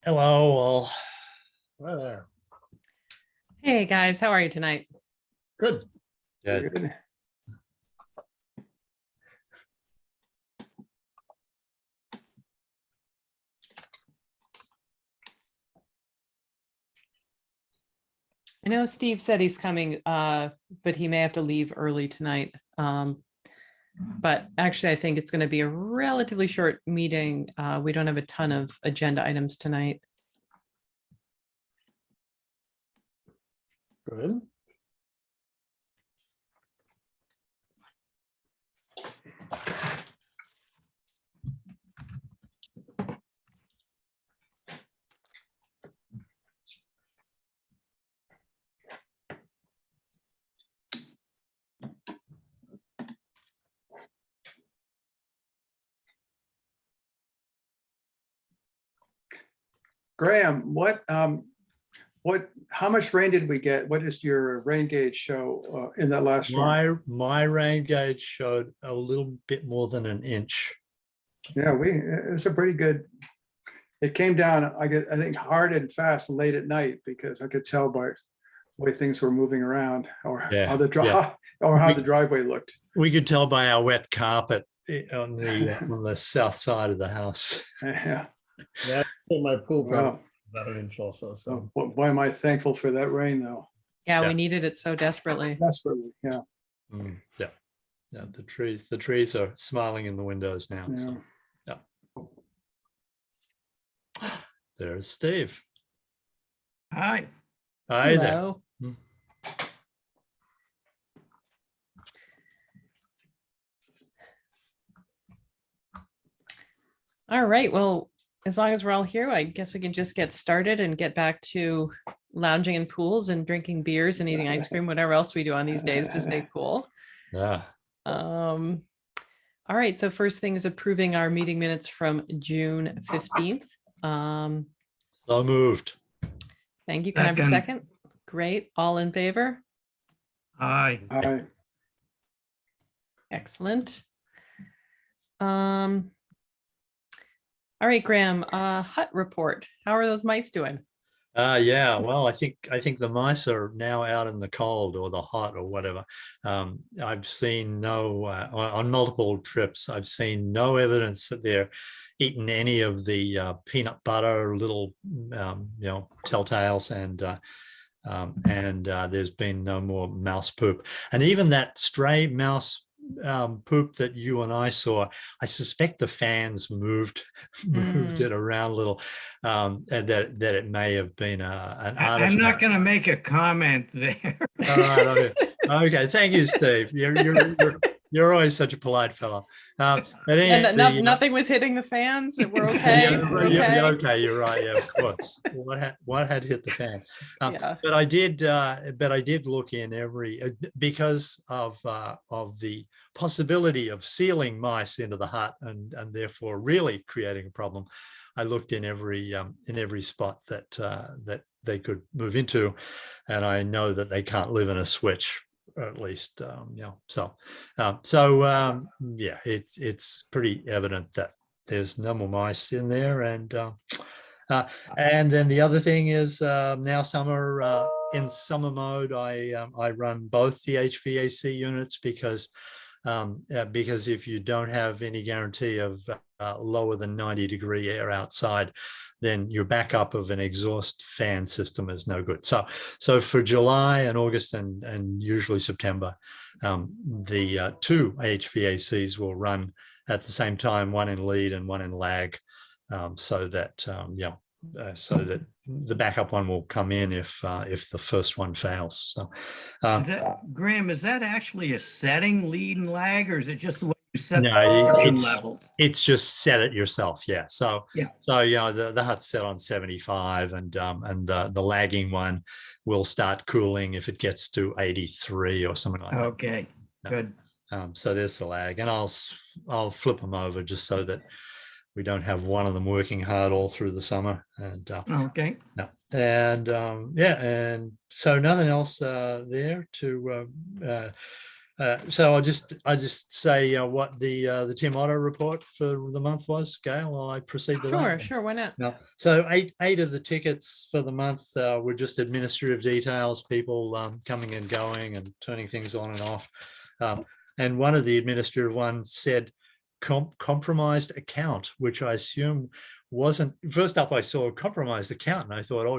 Hello, all. Hi there. Hey guys, how are you tonight? Good. Good. I know Steve said he's coming, but he may have to leave early tonight. But actually, I think it's going to be a relatively short meeting. We don't have a ton of agenda items tonight. Good. Graham, how much rain did we get? What does your rain gauge show in that last storm? My rain gauge showed a little bit more than an inch. Yeah, it was a pretty good. It came down, I think, hard and fast late at night because I could tell by the way things were moving around, or how the driveway looked. We could tell by our wet carpet on the south side of the house. Yeah. Yeah, I think my pool Wow. probably about an inch also. So Boy, am I thankful for that rain, though. Yeah, Yeah. we needed it so desperately. Desperately, yeah. Yeah. The trees are smiling in the windows now. Yeah. So, yeah. There's Steve. hi. Hi there. Hello. All right, well, as long as we're all here, I guess we can just get started and get back to lounging in pools and drinking beers and eating ice cream, whatever else we do on these days to stay cool. Yeah. All right, so first thing is approving our meeting minutes from June 15th. So moved. Thank you. Can I have a second? Great. All in favor? Hi. Excellent. All right, Graham, hut report. How are those mice doing? Yeah, well, I think the mice are now out in the cold or the hot or whatever. I've seen no on multiple trips. I've seen no evidence that they're eating any of the peanut butter little telltales, and there's been no more mouse poop. And even that stray mouse poop that you and I saw, I suspect the fans moved it around a little, and that it may have been an artifact. I'm not going to make a comment there. All right, okay. Thank you, Steve. You're always such a polite fellow. But anyway, nothing was hitting the fans. We're okay. Okay, you're right. Yeah, of course. What had hit the fan? Yeah. But I did look in every, because of the possibility of sealing mice into the hut and therefore really creating a problem. I looked in every spot that they could move into, and I know that they can't live in a switch. At least, yeah, it's pretty evident that there's no more mice in there, and then the other thing is now summer, in summer mode, I run both the HVAC units because if you don't have any guarantee of lower than 90-degree air outside, then your backup of an exhaust fan system is no good. So for July and August and usually September, the two HVACs will run at the same time, one in lead and one in lag, so that the backup one will come in if the first one fails. So, Graham, is that actually a setting, lead and lag, or is it just the way you set no, the levels? it's just set it yourself. Yeah. So Yeah. So the hut's set on 75, and the lagging one will start cooling if it gets to 83 or something like that. Okay, good. So there's the lag, and I'll flip them over just so that we don't have one of them working hard all through the summer. And Okay. no. And and so nothing else there to So I'll just say what the Tim Otto report for the month was, Gail, while I proceed to that. Sure, why not? No. So eight of the tickets for the month were just administrative details, people coming and going and turning things on and off. And one of the administrative ones said compromised account, which I assume wasn't. First up, I saw a compromised account, and I thought, oh,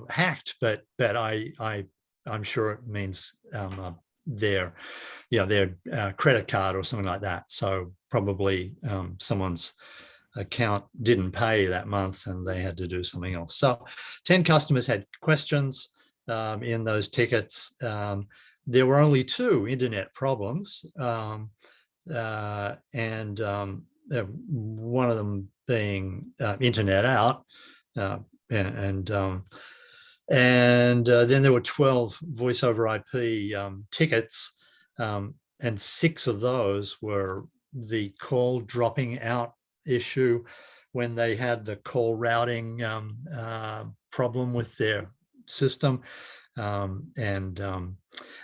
hacked. But I'm sure it means their credit card or something like that. So probably someone's account didn't pay that month and they had to do something else. So 10 customers had questions in those tickets. There were only 2 internet problems, and one of them being internet out, and then there were 12 voice over IP tickets, and 6 of those were the call dropping out issue when they had the call routing problem with their system. And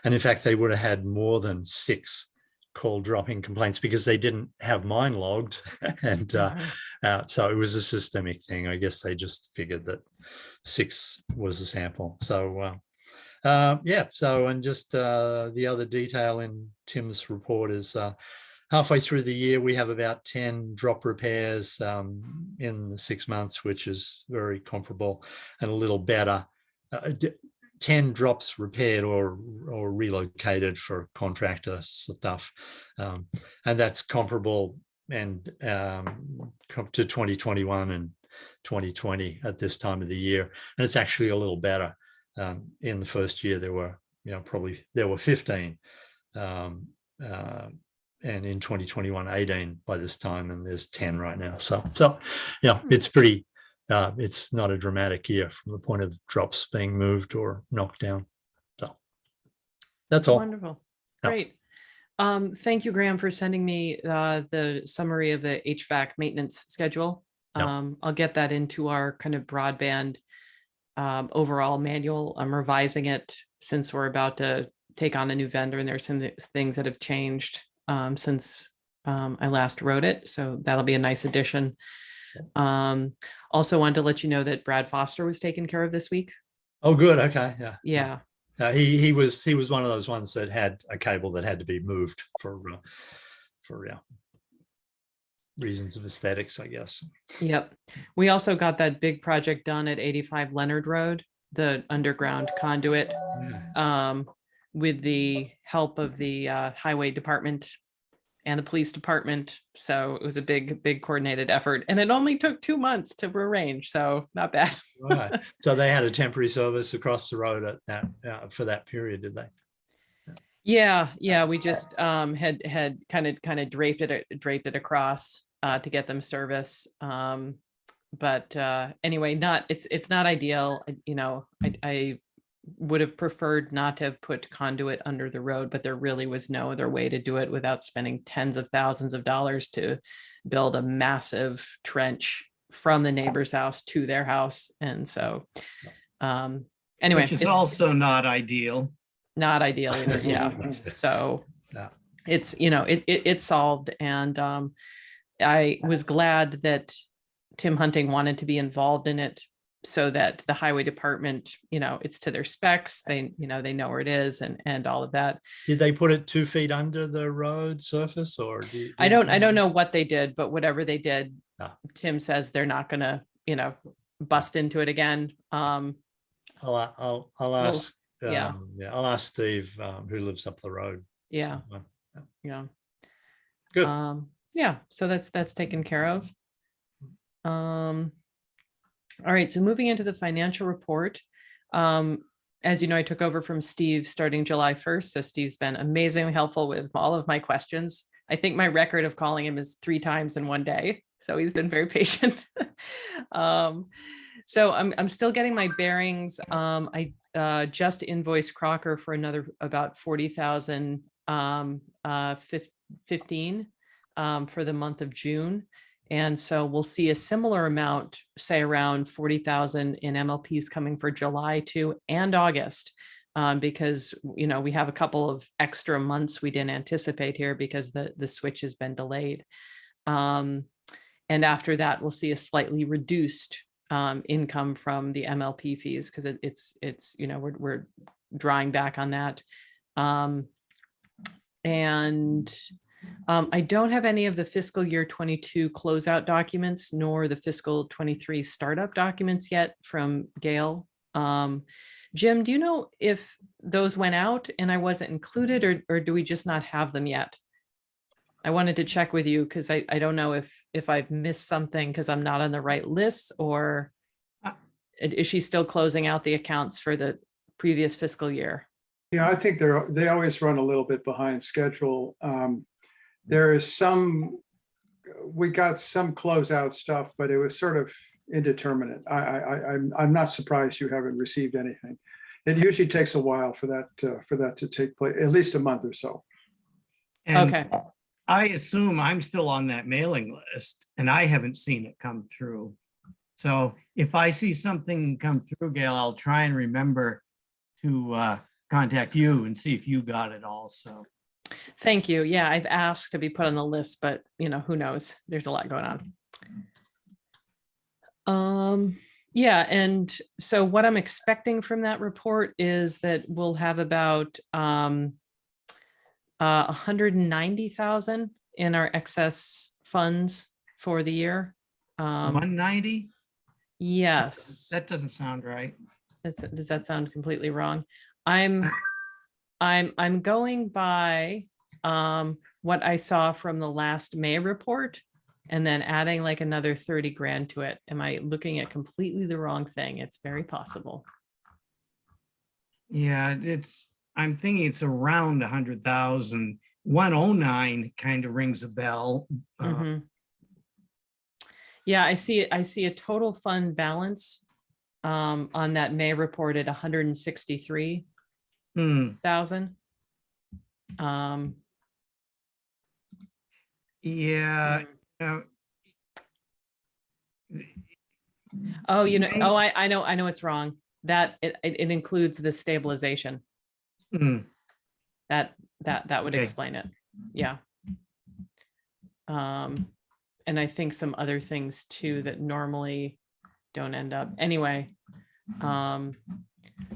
in fact, they would have had more than 6 call dropping complaints because they didn't have mine logged. And so it was a systemic thing. I guess they just figured that 6 was a sample. So and just the other detail in Tim's report is halfway through the year, we have about 10 drop repairs in the 6 months, which is very comparable and a little better. 10 drops repaired or relocated for contractor stuff. And that's comparable and to 2021 and 2020 at this time of the year. And it's actually a little better. In the first year, there were, there were 15. And in 2021, 18 by this time, and there's 10 right now. So it's pretty, it's not a dramatic year from the point of drops being moved or knocked down. So that's all. Wonderful. Great. Thank you, Graham, for sending me the summary of the HVAC maintenance schedule. I'll get that into our kind of broadband overall manual. I'm revising it since we're about to take on a new vendor, and there's some things that have changed since I last wrote it. So that'll be a nice addition. Also wanted to let you know that Brad Foster was taken care of this week. Oh, good. Okay. Yeah. He was one of those ones that had a cable that had to be moved for reasons of aesthetics, I guess. Yep. We also got that big project done at 85 Leonard Road, the underground conduit, with the help of the highway department and the police department. So it was a big coordinated effort, and it only took 2 months to arrange. So not bad. Right. So they had a temporary service across the road at that for that period, did they? Yeah. We just had kind of draped it across to get them service. But anyway, it's not ideal. I would have preferred not to have put conduit under the road, but there really was no other way to do it without spending tens of thousands of dollars to build a massive trench from the neighbor's house to their house. And so anyway, which is also not ideal. Not ideal either. Yeah. So it's, it's solved. And I was glad that Tim Hunting wanted to be involved in it, so that the highway department, it's to their specs. They know where it is and all of that. Did they put it 2 feet under the road surface, or? I don't know what they did, but whatever they did, Tim says they're not gonna, bust into it again. I'll ask. Yeah. I'll ask Steve, who lives up the road. Yeah. Yeah. Good. Yeah. So that's taken care of. All right, so moving into the financial report. As you know, I took over from Steve starting July 1st. So Steve's been amazingly helpful with all of my questions. I think my record of calling him is 3 times in one day. So he's been very patient. So I'm still getting my bearings. I just invoiced Crocker for another about 40,000 15 for the month of June. And so we'll see a similar amount, say around 40,000 in MLPs coming for July 2 and August. because, you know, we have a couple of extra months we didn't anticipate here because the switch has been delayed. And after that, we'll see a slightly reduced income from the MLP fees because it's, you know, we're drawing back on that. I don't have any of the fiscal year 22 closeout documents nor the fiscal 23 startup documents yet from Gail. Jim, do you know if those went out and I wasn't included, or do we just not have them yet? I wanted to check with you because I don't know if I've missed something because I'm not on the right list, or is she still closing out the accounts for the previous fiscal year? Yeah, I think they always run a little bit behind schedule. There is we got some closeout stuff, but it was sort of indeterminate. I'm not surprised you haven't received anything. It usually takes a while for that to take place, at least a month or so. And Okay. I assume I'm still on that mailing list and I haven't seen it come through. So if I see something come through, Gail, I'll try and remember to contact you and see if you got it also. Thank you. Yeah, I've asked to be put on the list, but you know, who knows? There's a lot going on. Yeah, and so what I'm expecting from that report is that we'll have about 190,000 in our excess funds for the year. 190? Yes. That doesn't sound right. Does that sound completely wrong? I'm going by what I saw from the last May report and then adding like another 30 grand to it. Am I looking at completely the wrong thing? It's very possible. Yeah, I'm thinking it's around 100,000. 109 kind of rings a bell. Mhm. Yeah, I see a total fund balance on that May report at 163,000. Yeah. Oh, you know, oh, I know it's wrong. That it includes the stabilization. That would Okay. explain it. Yeah. And I think some other things too that normally don't end up. Anyway,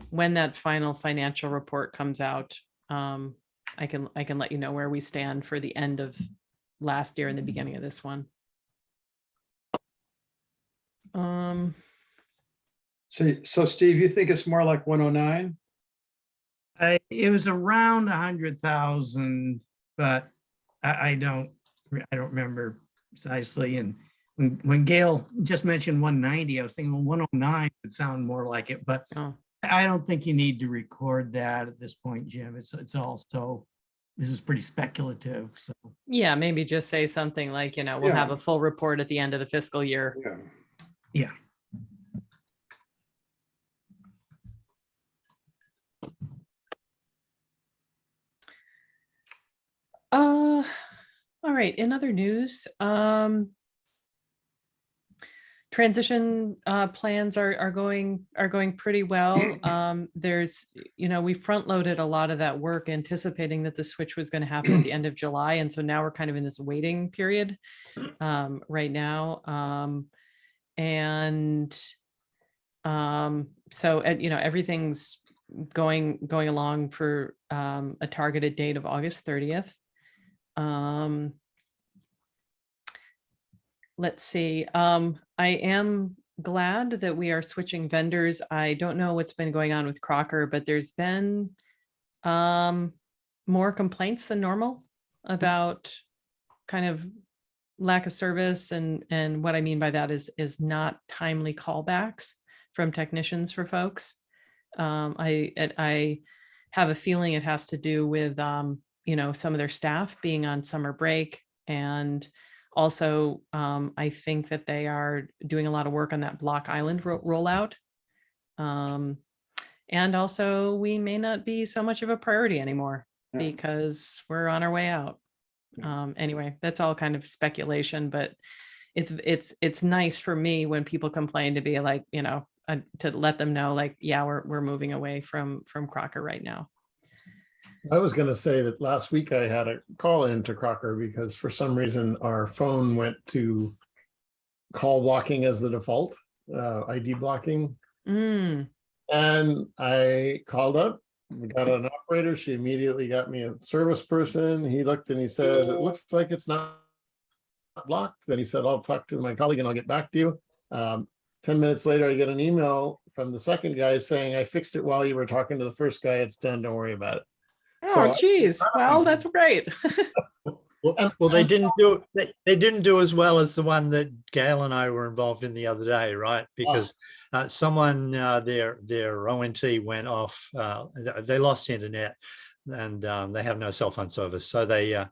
when that final financial report comes out, I can let you know where we stand for the end of last year and the beginning of this one. So Steve, you think it's more like 109? It was around 100,000, but I don't remember precisely. And when Gail just mentioned 190, I was thinking 109 would sound more like it, but I don't think you need to record that at this point, Jim. It's also, this is pretty speculative. So yeah, maybe just say something like, you know, we'll have a full report at the end of the fiscal year. Yeah. All right, in other news, transition plans are going pretty well. There's, you know, we front loaded a lot of that work anticipating that the switch was going to happen at the end of July. And so now we're kind of in this waiting period right now. So, you know, everything's going along for a targeted date of August 30th. Let's see. I am glad that we are switching vendors. I don't know what's been going on with Crocker, but there's been more complaints than normal about kind of lack of service, and what I mean by that is not timely callbacks from technicians for folks. I have a feeling it has to do with you know, some of their staff being on summer break, and also I think that they are doing a lot of work on that Block Island rollout. And also we may not be so much of a priority anymore because we're on our way out. Anyway, that's all kind of speculation, but it's nice for me when people complain to be like, you know, to let them know, like, yeah, we're moving away from Crocker right now. I was going to say that last week I had a call into Crocker because for some reason our phone went to call blocking as the default, ID blocking. Mm. And I called up, we got an operator. She immediately got me a service person. He looked and he said, it looks like it's not blocked. Then he said, I'll talk to my colleague and I'll get back to you. 10 minutes later, I get an email from the second guy saying, I fixed it while you were talking to the first guy. It's done. Don't worry about it. Oh, geez. Well, that's great. Well, they didn't do they didn't do as well as the one that Gail and I were involved in the other day, right? Because someone their ONT went off. They lost internet, and they have no cell phone service. So they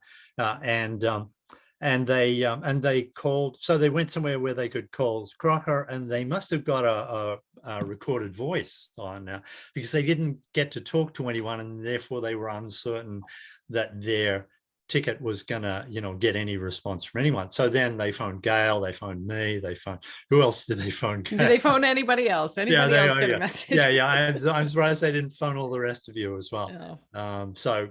and they called. So they went somewhere where they could call Crocker, and they must have got a recorded voice on because they didn't get to talk to anyone, and therefore they were uncertain that their ticket was gonna, get any response from anyone. So then they phoned Gail, they phoned me, they phoned, who else did they phone? Did they phone anybody else? Anybody else get a message? Yeah. I'm surprised they didn't phone all the rest of you as well. Oh. So,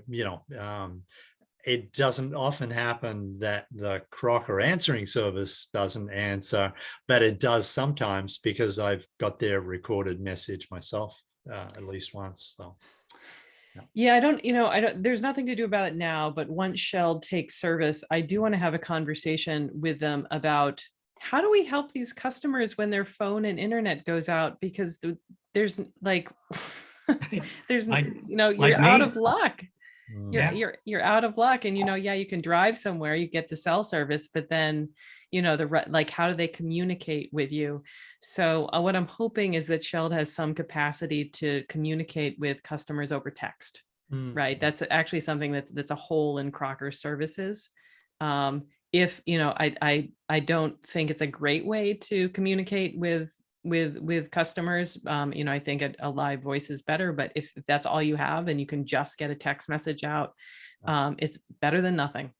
it doesn't often happen that the Crocker answering service doesn't answer, but it does sometimes because I've got their recorded message myself at least once. So. Yeah, I don't, there's nothing to do about it now, but once Shell takes service, I do want to have a conversation with them about how do we help these customers when their phone and internet goes out, because there's like, there's, you're out of luck. You're out of luck, and you can drive somewhere, you get the cell service, but then how do they communicate with you? So what I'm hoping is that Shell has some capacity to communicate with customers over text, right? That's actually something that's a hole in Crocker's services. If I don't think it's a great way to communicate with customers. I think a live voice is better, but if that's all you have and you can just get a text message out, it's better than nothing.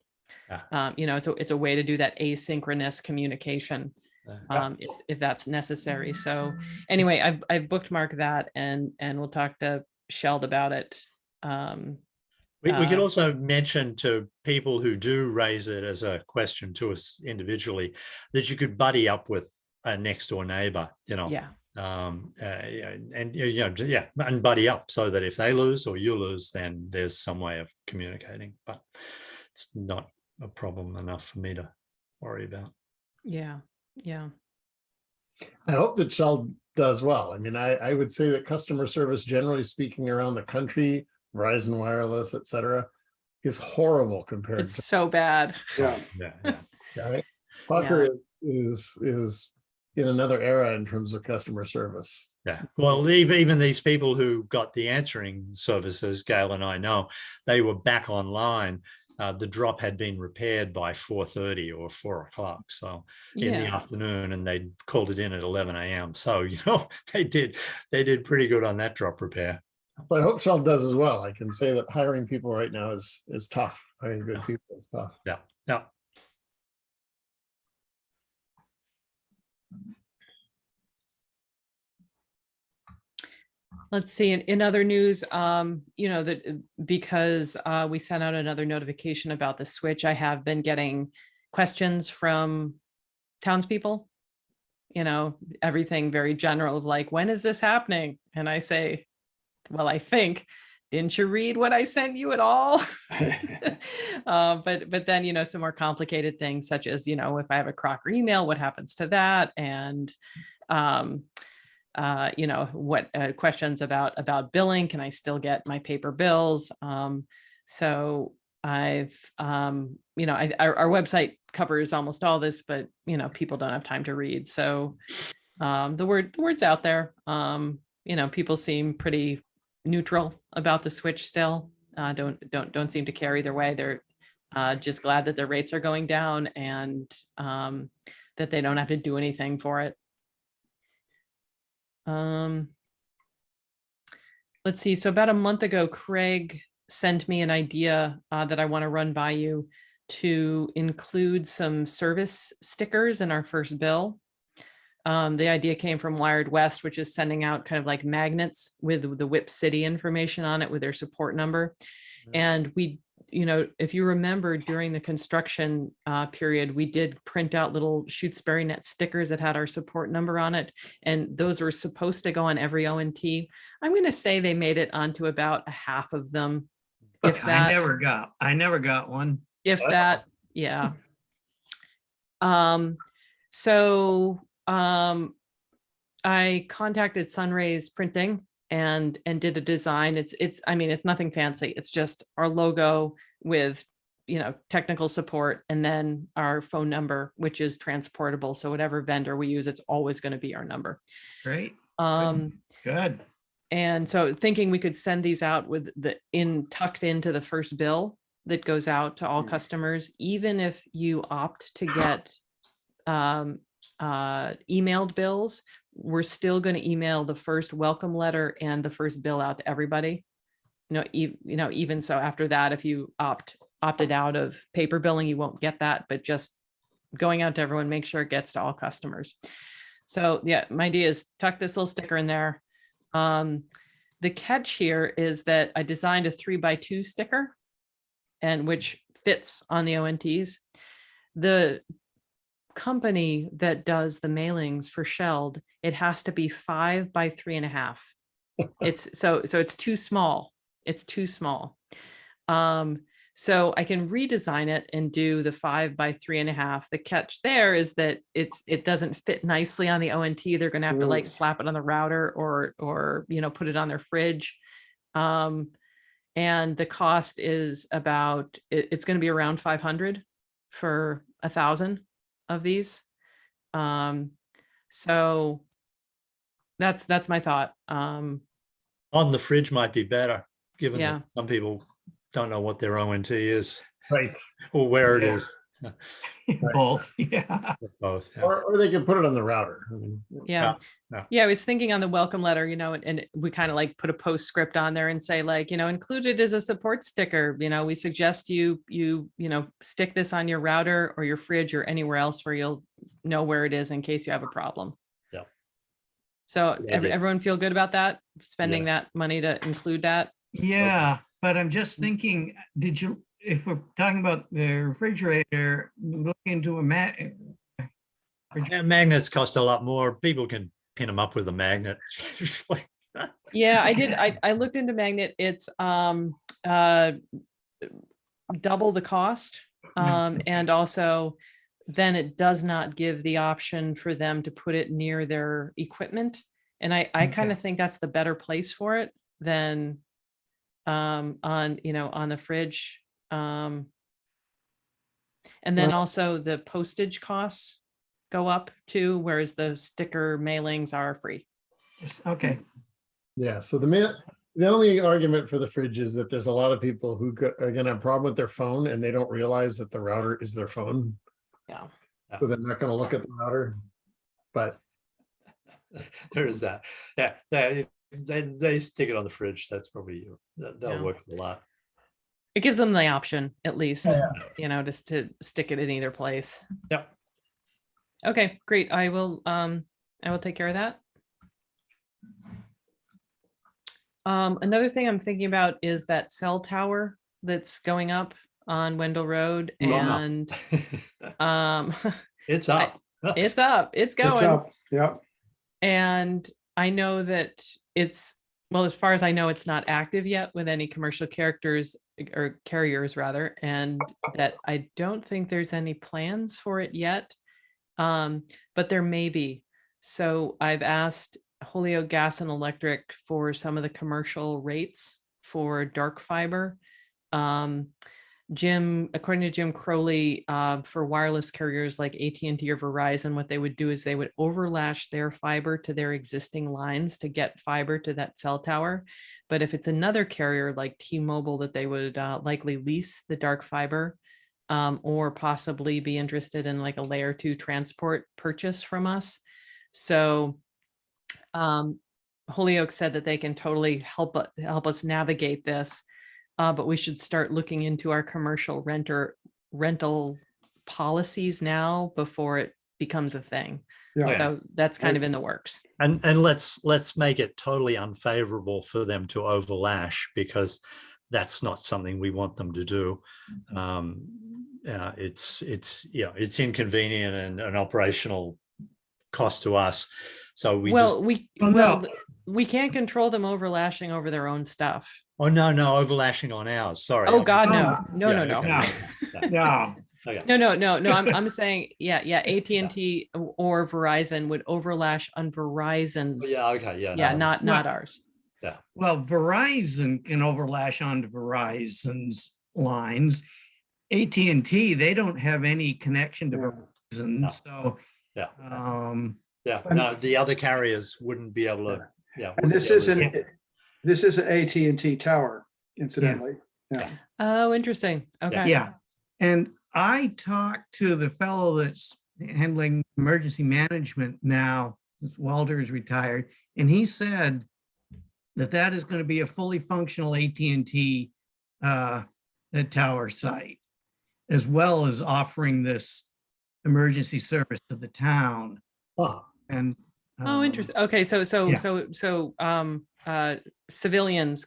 It's a way to do that asynchronous communication, if that's necessary. So anyway, I've bookmarked that, and we'll talk to Sheld about it. We could also mention to people who do raise it as a question to us individually that you could buddy up with a next door neighbor, and buddy up so that if they lose or you lose, then there's some way of communicating, but it's not a problem enough for me to worry about. Yeah. I hope that Shell does well. I mean, I would say that customer service, generally speaking, around the country, Verizon Wireless, et cetera, is horrible compared to. It's so bad. Yeah. Right? Crocker is in another era in terms of customer service. Yeah. Well, even these people who got the answering services, Gail and I know, they were back online. The drop had been repaired by 4:30 or 4 o'clock. So in the afternoon, and they called it in at 11 a.m. So, they did pretty good on that drop repair. But I hope Shell does as well. I can say that hiring people right now is tough. Hiring good people is tough. Yeah. Let's see. In other news, that because we sent out another notification about the switch, I have been getting questions from townspeople. Everything very general of like, when is this happening? And I say, well, I think, didn't you read what I sent you at all? But then, some more complicated things such as, if I have a Crocker email, what happens to that? And what questions about billing, can I still get my paper bills? So I've our website covers almost all this, but people don't have time to read, so the word's out there. People seem pretty neutral about the switch still. Don't seem to care either way. They're just glad that their rates are going down, and that they don't have to do anything for it. Let's see. So about a month ago, Craig sent me an idea that I want to run by you, to include some service stickers in our first bill. The idea came from Wired West, which is sending out kind of like magnets with the Whip City information on it with their support number. And we, if you remember during the construction period, we did print out little Shutesbury Net stickers that had our support number on it. And those were supposed to go on every ONT. I'm going to say they made it onto about a half of them. If I that, never got one. if that, yeah. I contacted Sunrays Printing and did a design. I mean, it's nothing fancy. It's just our logo with, technical support, and then our phone number, which is transportable. So whatever vendor we use, it's always going to be our number. Great. Good. And so thinking we could send these out with tucked into the first bill that goes out to all customers, even if you opt to get emailed bills, we're still going to email the first welcome letter and the first bill out to everybody. Even so after that, if you opted out of paper billing, you won't get that, but just going out to everyone, make sure it gets to all customers. So yeah, my idea is tuck this little sticker in there. The catch here is that I designed a 3x2 sticker, and which fits on the ONTs. The company that does the mailings for Shelled, it has to be 5 by 3.5. So it's too small. It's too small. So I can redesign it and do the 5 by 3.5. The catch there is that it doesn't fit nicely on the ONT. They're going to have to like slap it on the router or put it on their fridge. And the cost is it's going to be around 500 for 1,000 of these. So that's my thought. On the fridge might be better, given Yeah. that some people don't know what their ONT is, Right. or where it is. Both. Yeah. Both. Yeah. Or they can put it on the router. I mean, Yeah. I was thinking on the welcome letter, and we kind of like put a postscript on there and say like, included as a support sticker, we suggest you stick this on your router or your fridge or anywhere else where you'll know where it is in case you have a problem. Yeah. So Good idea. everyone feel good about that? Spending that money to include that? Yeah, but I'm just thinking, if we're talking about the refrigerator, look into a Yeah, magnets cost a lot more. People can pin them up with a magnet. It's like- Yeah, I did. I looked into magnet. It's double the cost. And also then it does not give the option for them to put it near their equipment. And I kind of think that's the better place for it than on the fridge. And then Well- also the postage costs go up too, whereas the sticker mailings are free. Okay. Yeah, so the only argument for the fridge is that there's a lot of people who are gonna have a problem with their phone and they don't realize that the router is their phone. Yeah. So they're not gonna look at the router. But there is that. Yeah, they stick it on the fridge. That's probably that'll work a lot. It gives them the option, at least, Yeah. just to stick it in either place. Yep. Okay, great. I will take care of that. Another thing I'm thinking about is that cell tower that's going up on Wendell Road, Wow. and It's up. it's up, it's It's going. up. Yeah. And I know that as far as I know, it's not active yet with any commercial carriers rather, and that I don't think there's any plans for it yet. But there may be. So I've asked Holyoke Gas and Electric for some of the commercial rates for dark fiber. According to Jim Crowley, for wireless carriers like AT&T or Verizon, what they would do is they would overlash their fiber to their existing lines to get fiber to that cell tower. But if it's another carrier like T-Mobile, that they would likely lease the dark fiber, or possibly be interested in like a layer 2 transport purchase from us. So Holyoke said that they can totally help us navigate this. But we should start looking into our commercial rental policies now before it becomes a thing. Yeah. So that's kind of in the works. And let's make it totally unfavorable for them to overlash, because that's not something we want them to do. It's inconvenient and an operational cost to us. So we can't control them overlashing over their own stuff. Oh, no, overlashing on ours. Sorry. Oh God, no. Okay. No. Okay. No. I'm saying, yeah. AT&T or Verizon would overlash on Verizon's. Yeah. Okay. Yeah. Yeah, no. not ours. Yeah. Well, Verizon can overlash onto Verizon's lines. AT&T, they don't have any connection to Verizon, No. so. Yeah. Yeah. No, the other carriers wouldn't be able to. Yeah. And this is an AT&T tower, incidentally. Yeah. Oh, interesting. Okay. Yeah. And I talked to the fellow that's handling emergency management now, since Walter is retired, and he said that is going to be a fully functional AT&T tower site, as well as offering this emergency service to the town. And Interesting. Okay, so Yeah. civilians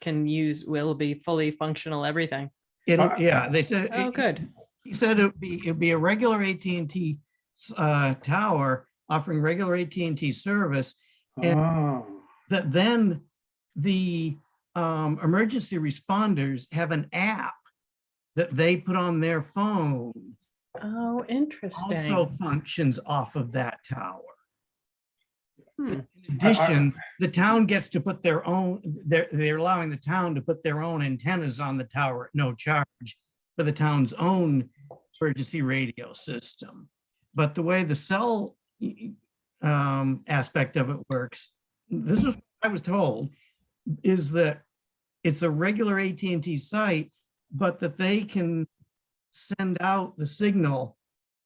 will be fully functional everything. They said. Oh, good. He said it'd be a regular AT&T tower offering regular AT&T service, and that then the emergency responders have an app that they put on their phone. Oh, interesting. Also functions off of that tower. Hmm. In addition, the town gets to put their own, they're allowing the town to put their own antennas on the tower at no charge for the town's own emergency radio system. But the way the cell aspect of it works, this is what I was told, is that it's a regular AT&T site, but that they can send out the signal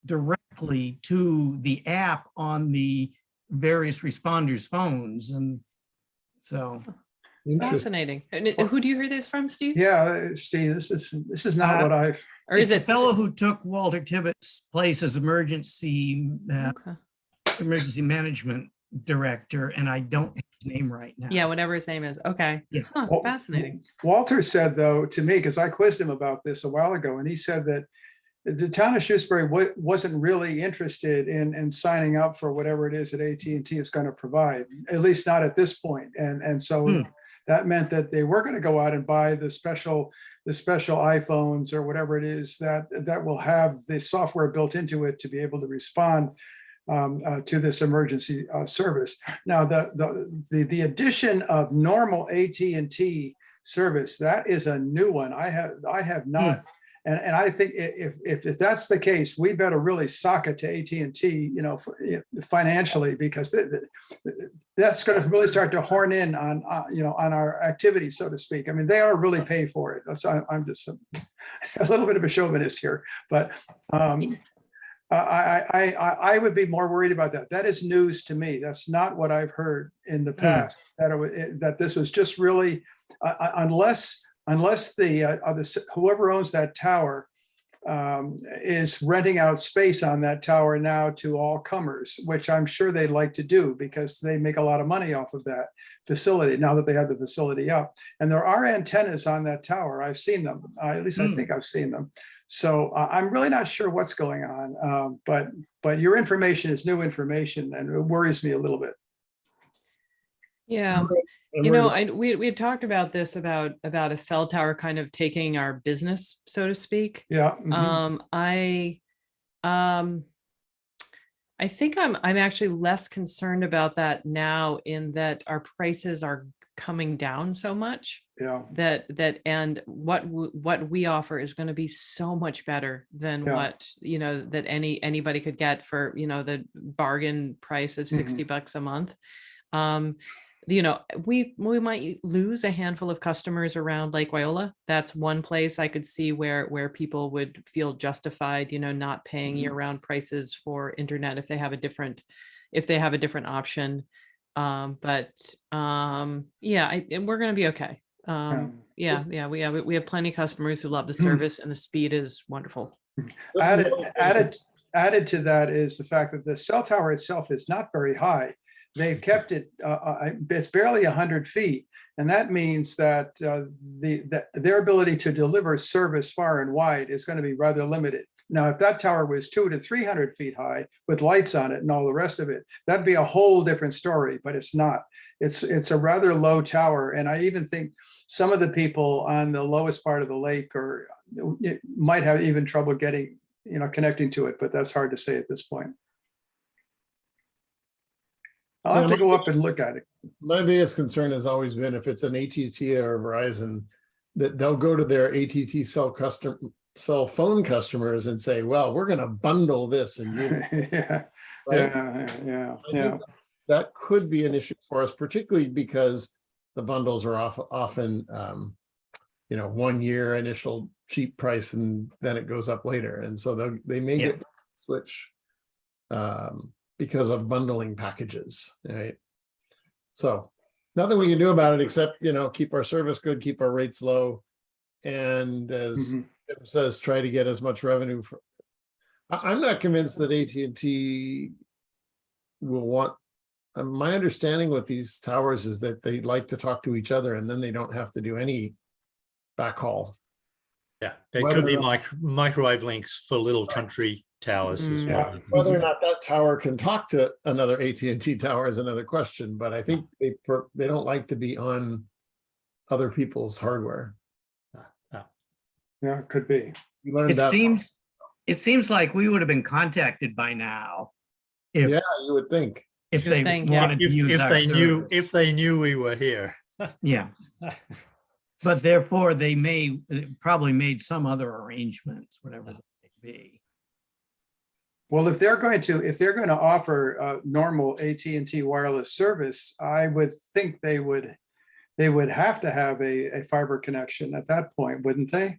directly to the app on the various responders' phones. And so. Fascinating. And who do you hear this from, Steve? Yeah, Steve, this is not what I've. Or is It's it a fellow who took Walter Tibbetts' place as emergency management director, and I don't have his name right now. Yeah, whatever his name is. Okay. Yeah. Huh, Well, fascinating. Walter said, though, to me, because I quizzed him about this a while ago, and he said that the town of Shutesbury wasn't really interested in signing up for whatever it is that AT&T is going to provide, at least not at this point. And so that meant that they were going to go out and buy the special iPhones or whatever it is that will have the software built into it to be able to respond to this emergency service. Now, the addition of normal AT&T service, that is a new one. I have not. And I think if that's the case, we better really sock it to AT&T, financially, because that's going to really start to horn in on our activity, so to speak. I mean, they are really paying for it. So I'm just a little bit of a chauvinist here, but I would be more worried about that. That is news to me. That's not what I've heard in the past. That this was just really unless whoever owns that tower is renting out space on that tower now to all comers, which I'm sure they'd like to do because they make a lot of money off of that facility now that they have the facility up. And there are antennas on that tower. I've seen them. At least I think I've seen them. So I'm really not sure what's going on. But your information is new information, and it worries me a little bit. Yeah. We had talked about this, about a cell tower kind of taking our business, so to speak. Yeah. I think I'm actually less concerned about that now, in that our prices are coming down so much. Yeah. And what we offer is going to be so much better than what that anybody could get for the bargain price of $60 a month. We might lose a handful of customers around Lake Wyola. That's one place I could see where people would feel justified, not paying year-round prices for internet if they have a different option. We're going to be okay. We have plenty of customers who love the service, and the speed is wonderful. added to that is the fact that the cell tower itself is not very high. They've kept it, it's barely 100 feet. And that means that their ability to deliver service far and wide is going to be rather limited. Now, if that tower was 200 to 300 feet high with lights on it and all the rest of it, that'd be a whole different story, but it's not. It's a rather low tower. And I even think some of the people on the lowest part of the lake might have even trouble getting, connecting to it, but that's hard to say at this point. I'll have to go up and look at it. My biggest concern has always been if it's an AT&T or Verizon, that they'll go to their AT&T cell phone customers and say, well, we're going to bundle this. And Yeah, right? yeah. That could be an issue for us, particularly because the bundles are often, 1 year initial cheap price, and then it goes up later. And so they may get switch because of bundling packages, right? So nothing we can do about it except, keep our service good, keep our rates low. And as Jim says, try to get as much revenue. I'm not convinced that AT&T will want, my understanding with these towers is that they like to talk to each other and then they don't have to do any backhaul. Yeah, there could be microwave links for little country towers as well. Whether or not that tower can talk to another AT&T tower is another question, but I think they don't like to be on other people's hardware. Yeah, it could be. We learned It that. seems like we would have been contacted by now. If You would think. if You would they think, yeah. wanted to use our service. If they knew we were here. Yeah. But therefore, they probably made some other arrangements, whatever they may be. Well, if they're going to offer normal AT&T wireless service, I would think they would have to have a fiber connection at that point, wouldn't they?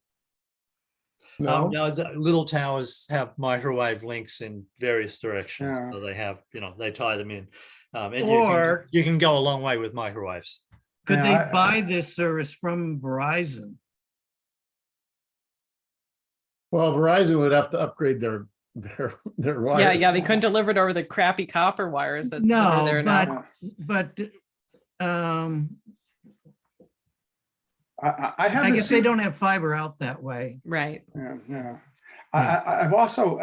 No, No, the little towers have microwave links in various directions. Yeah. So they have, they tie them in. And Or- you can go a long way with microwaves. Could Yeah, they buy this service from Verizon? well, Verizon would have to upgrade their wires. Yeah, they couldn't deliver it over the crappy copper wires that are No, there now. but I I haven't guess they seen. don't have fiber out that way. Right. Yeah. I've also,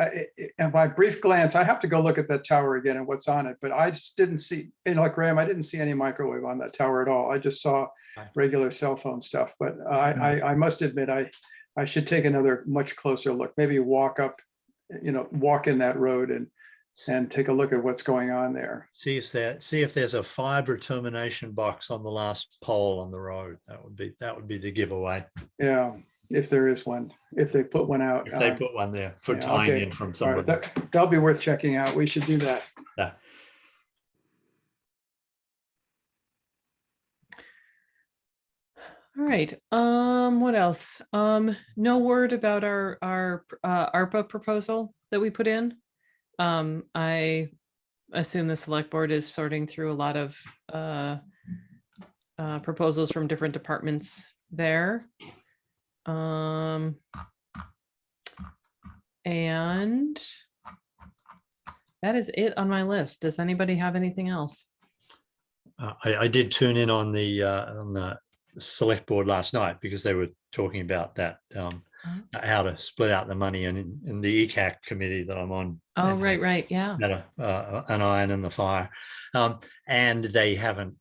in my brief glance, I have to go look at that tower again and what's on it, but I just didn't see, like Graham, I didn't see any microwave on that tower at all. I just saw regular cell phone stuff, but I must admit, I should take another much closer look, maybe walk up, walk in that road and take a look at what's going on there. See if there's a fiber termination box on the last pole on the road. That would be the giveaway. Yeah, if there is one, if they put one out. If they put one there for yeah, tying okay. in from All right, somebody. that'll be worth checking out. We should do that. Yeah. All right. What else? No word about our ARPA proposal that we put in. I assume the select board is sorting through a lot of proposals from different departments there. And that is it on my list. Does anybody have anything else? I did tune in on the select board last night because they were talking about that, how to split out the money, and in the ECAC committee that I'm on. Oh, right, yeah. An iron in the fire, and they haven't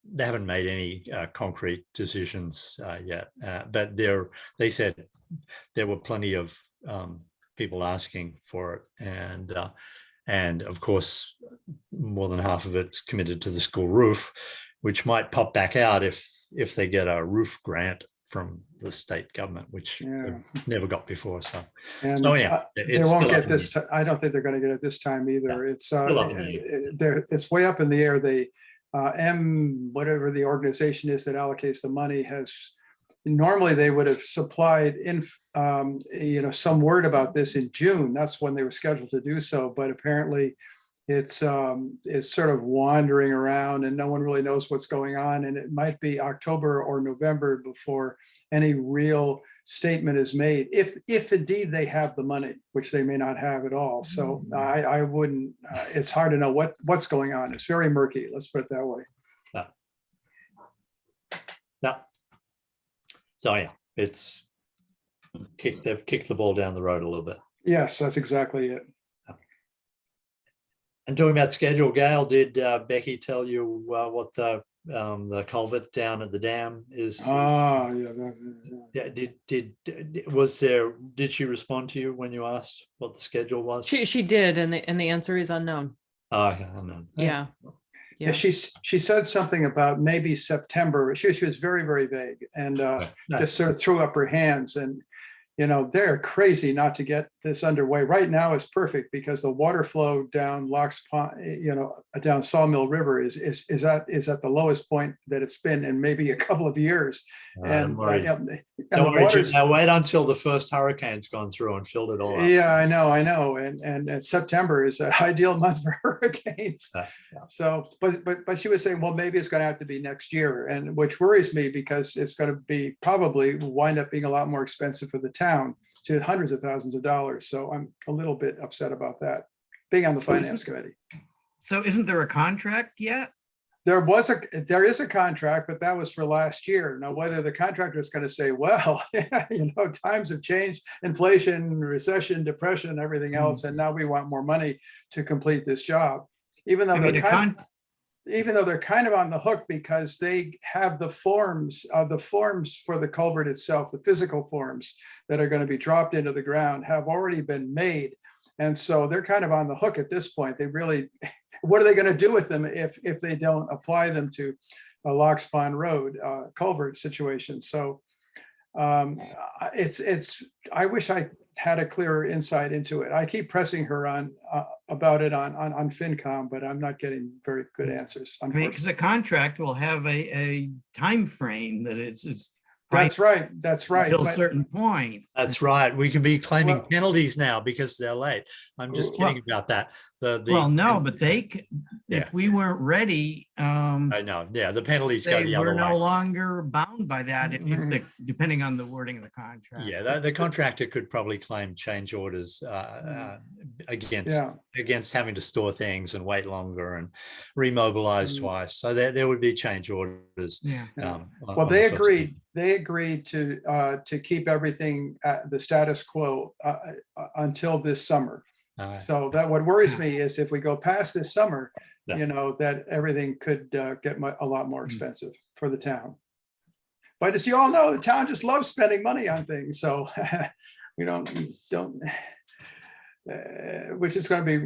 they haven't made any concrete decisions yet. But they said there were plenty of people asking for it, and of course more than half of it's committed to the school roof, which might pop back out if they get a roof grant from the state government, which they've never got before. So yeah, they won't get this. I don't think they're going to get it this time either. Yeah. It's way up in the air. They whatever the organization is that allocates the money has. Normally they would have supplied some word about this in June. That's when they were scheduled to do so, but apparently it's sort of wandering around and no one really knows what's going on, and it might be October or November before any real statement is made, if indeed they have the money, which they may not have at all. So I wouldn't, it's hard to know what's going on. It's very murky, let's put it that way. No. So yeah, they've kicked the ball down the road a little bit. Yes, that's exactly it. And talking about schedule, Gail, did Becky tell you what the culvert down at the dam is? Oh, yeah. Did she respond to you when you asked what the schedule was? She did, and the answer is unknown. Oh, okay, unknown. Yeah. Yeah, she said something about maybe September. She was very, very vague, and just sort of threw up her hands. And they're crazy not to get this underway. Right now it's perfect because the water flow down Locks Pond, down Sawmill River is at the lowest point that it's been in maybe a couple of years. Don't worry, now wait until the first hurricane's gone through and filled it all up. Yeah, I know. And September is an ideal month for hurricanes. Yeah. So, but she was saying, well, maybe it's going to have to be next year, and which worries me because it's going to be probably wind up being a lot more expensive for the town, to hundreds of thousands of dollars. So I'm a little bit upset about that, being on the finance committee. So isn't there a contract yet? There is a contract, but that was for last year. Now, whether the contractor is going to say, well, times have changed, inflation, recession, depression, everything else, and now we want more money to complete this job, even though they're kind of on the hook because they have the forms for the culvert itself, the physical forms that are going to be dropped into the ground have already been made. And so they're kind of on the hook at this point. They really, what are they going to do with them if they don't apply them to a Locks Pond Road culvert situation? So I wish I had a clearer insight into it. I keep pressing her about it on FinCom, but I'm not getting very good answers. I mean, because a contract will have a time frame that it's. That's right. Until a certain point. That's right. We can be claiming penalties now because they're late. I'm just kidding about that. No, but if we weren't ready. I know. Yeah, the penalties go the other way. We're no longer bound by that, depending on the wording of the contract. Yeah, the contractor could probably claim change orders against having to store things and wait longer and remobilize twice. So there would be change orders. Yeah. Well, they agreed. They agreed to keep everything at the status quo until this summer. So that what worries me is if we go past this summer, that everything could get a lot more expensive for the town. But as you all know, the town just loves spending money on things. So we don't, which is going to be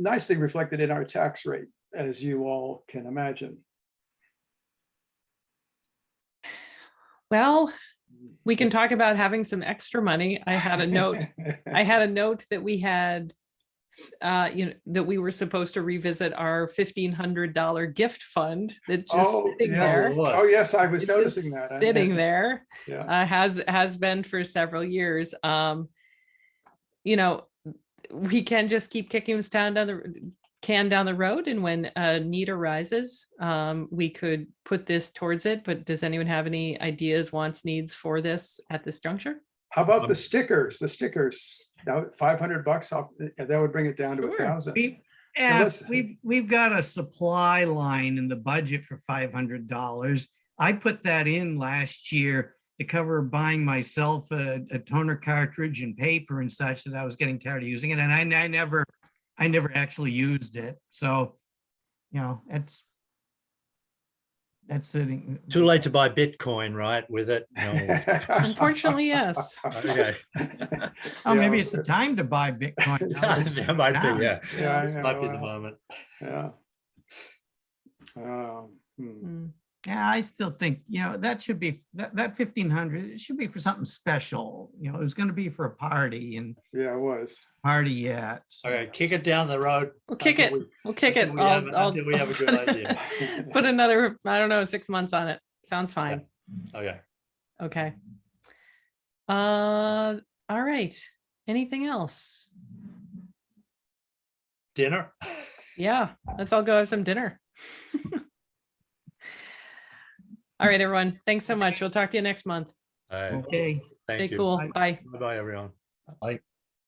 nicely reflected in our tax rate, as you all can imagine. Well, we can talk about having some extra money. I had a note. That we had, that we were supposed to revisit our $1,500 gift fund that just sitting there. Oh yes, I was noticing that sitting there. Yeah. Has been for several years. We can just keep kicking this can down the road, and when a need arises, we could put this towards it. But does anyone have any ideas, wants, needs for this at this juncture? How about the stickers? The stickers, $500 off, that would bring it down to 1,000. We've got a supply line in the budget for $500. I put that in last year to cover buying myself a toner cartridge and paper and such that I was getting tired of using it, and I never actually used it. So, that's sitting. Too late to buy Bitcoin, right? With it. No. Unfortunately, yes. Okay. Maybe it's the time to buy Bitcoin. That might be, yeah. Might be the moment. Yeah. Yeah, I still think, that should be, that 1,500, it should be for something special. It was going to be for a party, and yeah, it was. Party yet. So. Okay, kick it down the road. We'll kick it. Until we have a good idea. Put another, 6 months on it. Sounds fine. Okay. Okay. All right. Anything else? Dinner? Yeah, let's all go have some dinner. All right, everyone. Thanks so much. We'll talk to you next month. All right. Okay. Stay Thank you. cool. Bye. Bye-bye, everyone. Like.